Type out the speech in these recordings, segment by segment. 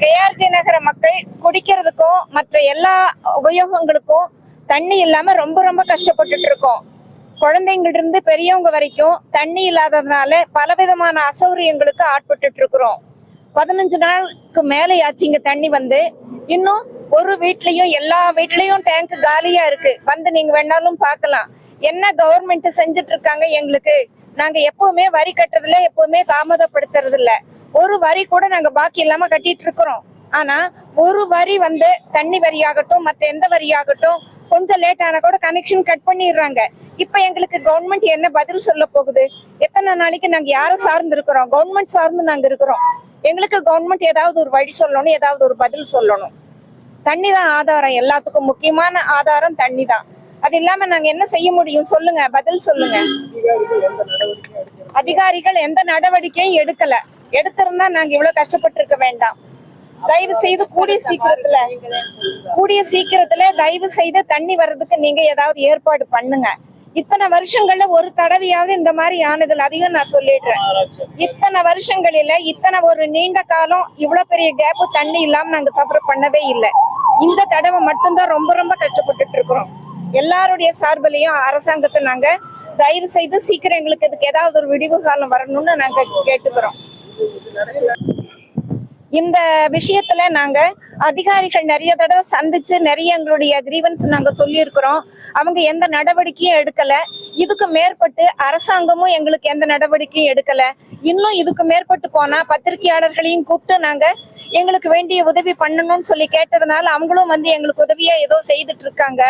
KRG நகர மக்கள் குடிக்கிறதுக்கும் மற்ற எல்லா உபயோகங்களுக்கும் தண்ணி இல்லாம ரொம்ப ரொம்ப கஷ்டப்பட்டுட்டு இருக்கோம். குழந்தைங்கள்ட்ட இருந்து பெரியவங்க வரைக்கும் தண்ணி இல்லாததுனால பலவிதமான அசௌகரியங்களுக்கு ஆட்பட்டு இருக்கிறோம். 15 நாளுக்கு மேலேயாச்சு இங்க தண்ணி வந்து. இன்னும் ஒரு வீட்லயும் எல்லா வீட்லயும் டேங்க் காலியா இருக்கு. வந்து நீங்க வேணாலும் பார்க்கலாம். என்ன கவர்மெண்ட் செஞ்சுட்டு இருக்காங்க எங்களுக்கு. நாங்க எப்பவுமே வரி கட்டுறதுல எப்பவுமே தாமதப்படுத்துறது இல்ல. ஒரு வரி கூட நாங்க பாக்கி இல்லாம கட்டிட்டு இருக்கிறோம். ஆனா ஒரு வரி வந்து தண்ணி வரியாகட்டும் மற்ற எந்த வரியாகட்டும் கொஞ்சம் லேட் ஆனா கூட கனெக்ஷன் கட் பண்ணிடுறாங்க. இப்ப எங்களுக்கு கவர்மெண்ட் என்ன பதில் சொல்ல போகுது? எத்தனை நாளைக்கு நாங்க யாரை சார்ந்து இருக்கிறோம்? கவர்மெண்ட் சார்ந்து நாங்க இருக்கிறோம். எங்களுக்கு கவர்மெண்ட் ஏதாவது ஒரு வழி சொல்லணும், ஏதாவது ஒரு பதில் சொல்லணும். தண்ணி தான் ஆதாரம், எல்லாத்துக்கும் முக்கியமான ஆதாரம் தண்ணி தான். அது இல்லாம நாங்க என்ன செய்ய முடியும் சொல்லுங்க, பதில் சொல்லுங்க. அதிகாரிகள் எந்த நடவடிக்கையும் எடுக்கல. எடுத்திருந்தா நாங்க இவ்வளவு கஷ்டப்பட்டு இருக்க வேண்டாம். தயவு செய்து கூடிய சீக்கிரத்துல தயவு செய்து தண்ணி வர்றதுக்கு நீங்க ஏதாவது ஏற்பாடு பண்ணுங்க. இத்தனை வருஷங்கள்ல ஒரு தடவையாவது இந்த மாதிரி ஆனதில்லை. அதையும் நான் சொல்லிடுறேன். இத்தனை வருஷங்களில இத்தனை ஒரு நீண்ட காலம் இவ்வளவு பெரிய கேப் தண்ணி இல்லாம நாங்க சஃபர் பண்ணவே இல்லை. இந்த தடவை மட்டும்தான் ரொம்ப ரொம்ப கஷ்டப்பட்டுட்டு இருக்கிறோம். எல்லாருடைய சார்பிலையும் அரசாங்கத்தை நாங்க தயவு செய்து சீக்கிரம் எங்களுக்கு இதுக்கு ஏதாவது ஒரு விடிவு காலம் வரணும்னு நாங்க கேட்டுக்கிறோம். இந்த விஷயத்துல நாங்க அதிகாரிகள் நிறைய தடவை சந்திச்சு நிறைய எங்களுடைய கிரீவன்ஸ் நாங்க சொல்லியிருக்கிறோம். அவங்க எந்த நடவடிக்கையும் எடுக்கல. இதுக்கு மேற்பட்டு அரசாங்கமும் எங்களுக்கு எந்த நடவடிக்கையும் எடுக்கல. இன்னும் இதுக்கு மேற்பட்டு போனா பத்திரிகையாளர்களையும் கூப்பிட்டு நாங்க எங்களுக்கு வேண்டிய உதவி பண்ணணும்னு சொல்லி கேட்டதுனால அவங்களும் வந்து எங்களுக்கு உதவியா ஏதோ செய்துட்டு இருக்காங்க.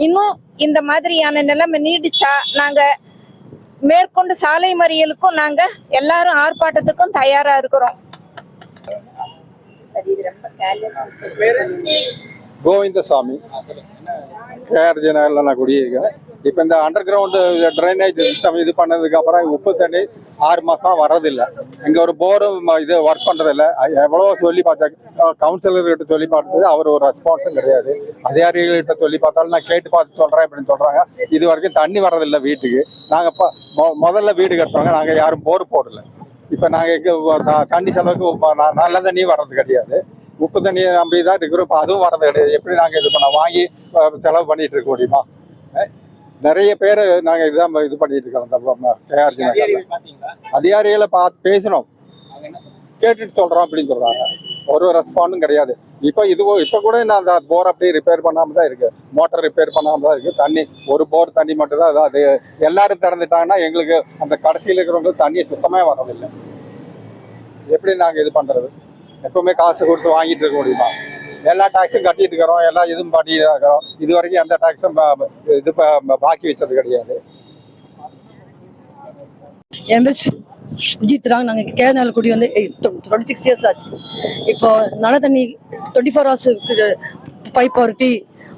இன்னும் இந்த மாதிரியான நிலைமை நீடிச்சா நாங்க மேற்கொண்டு சாலை மறியலுக்கும் நாங்க எல்லாரும் ஆர்ப்பாட்டத்துக்கும் தயாரா இருக்கிறோம். கோவிந்தசாமி, கேஆர்ஜி நகர்ல நான் குடியிருக்கேன். இப்போ இந்த அண்டர் கிரவுண்டு ட்ரைனேஜ் சிஸ்டம் இது பண்ணதுக்கு அப்புறம் உப்பு தண்ணி 6 மாசமா வர்றதில்லை. இங்க ஒரு போரும் இது ஒர்க் பண்றதில்லை. எவ்வளவோ சொல்லி பார்த்தா, கவுன்சிலர்கிட்ட சொல்லி பார்த்தது அவர் ஒரு ரெஸ்பான்ஸும் கிடையாது. அதிகாரிகள்கிட்ட சொல்லி பார்த்தாலும் நான் கேட்டு பார்த்து சொல்றேன் அப்படின்னு சொல்றாங்க. இது வரைக்கும் தண்ணி வர்றதில்லை வீட்டுக்கு. நாங்க முதல்ல வீடு கட்டுறோங்க, நாங்க யாரும் போர் போடல. இப்போ நாங்கள் தண்ணி செலவுக்கு நல்ல தண்ணியும் வர்றது கிடையாது. உப்பு தண்ணியை நம்பி தான் இருக்கிறோம். இப்போ அதுவும் வர்றது கிடையாது. எப்படி நாங்கள் இது பண்ண வாங்கி செலவு பண்ணிட்டு இருக்க முடியுமா? நிறைய பேர் நாங்கள் இதுதான் இது பண்ணிட்டு இருக்கோம். கேஆர்ஜி அதிகாரிகளை பார்த்து பேசணும், கேட்டுட்டு சொல்கிறோம் அப்படின்னு சொல்கிறாங்க. ஒரு ரெஸ்பாண்டும் கிடையாது. இப்போ கூட நான் அந்த போர் அப்படியே ரிப்பேர் பண்ணாமல் தான் இருக்குது. மோட்டர் ரிப்பேர் பண்ணாமல் தான் இருக்குது. தண்ணி ஒரு போர் தண்ணி மட்டும் தான். அது எல்லாரும் திறந்துட்டாங்கன்னா எங்களுக்கு அந்த கடைசியில் இருக்கிறவங்களுக்கு தண்ணி சுத்தமாக வரதில்லை. எப்படி நாங்கள் இது பண்ணுறது? எப்பவுமே காசு கொடுத்து வாங்கிட்டு இருக்க முடியுமா? எல்லா டாக்ஸும் கட்டிட்டு இருக்கிறோம், எல்லா இதுவும் பண்ணிட்டு இருக்கிறோம். இது வரைக்கும் எந்த டாக்ஸும் இது பாக்கி வச்சது கிடையாது. சுஜித் ராங். நாங்கள் கேரளாவில் குடி வந்து 26 இயர்ஸ் ஆச்சு. இப்போ நல்ல தண்ணி 24 hours பைப் ஒருத்தி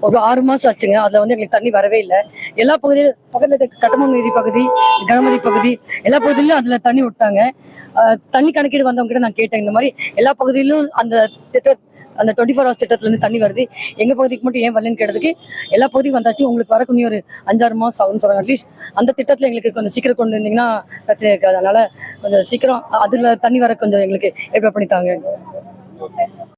ஒரு 6 மாதம் ஆச்சுங்க. அதில் வந்து எங்களுக்கு தண்ணி வரவே இல்லை. எல்லா பகுதியிலும் பக்கத்தில் கட்டமங்கேரி பகுதி, கணபதி பகுதி எல்லா பகுதியிலும் அதில் தண்ணி விட்டாங்க. தண்ணி கணக்கீடு வந்தவங்க கிட்ட நான் கேட்டேன், இந்த மாதிரி எல்லா பகுதியிலும் அந்த 24 hours திட்டத்துலேருந்து தண்ணி வருது, எங்கள் பகுதிக்கு மட்டும் ஏன் வரலன்னு கேட்டதுக்கு எல்லா பகுதியும் வந்தாச்சு, உங்களுக்கு வரக்கு இன்னும் ஒரு 5-6 மாதம் ஆகும்னு சொல்கிறாங்க. அட்லீஸ்ட் அந்த திட்டத்தில் எங்களுக்கு கொஞ்சம் சீக்கிரம் கொண்டு வந்தீங்கன்னா பிரச்சனை இருக்காது. அதனால் கொஞ்சம் சீக்கிரம் அதில் தண்ணி வர கொஞ்சம் எங்களுக்கு ஏற்பாடு பண்ணித்தாங்க.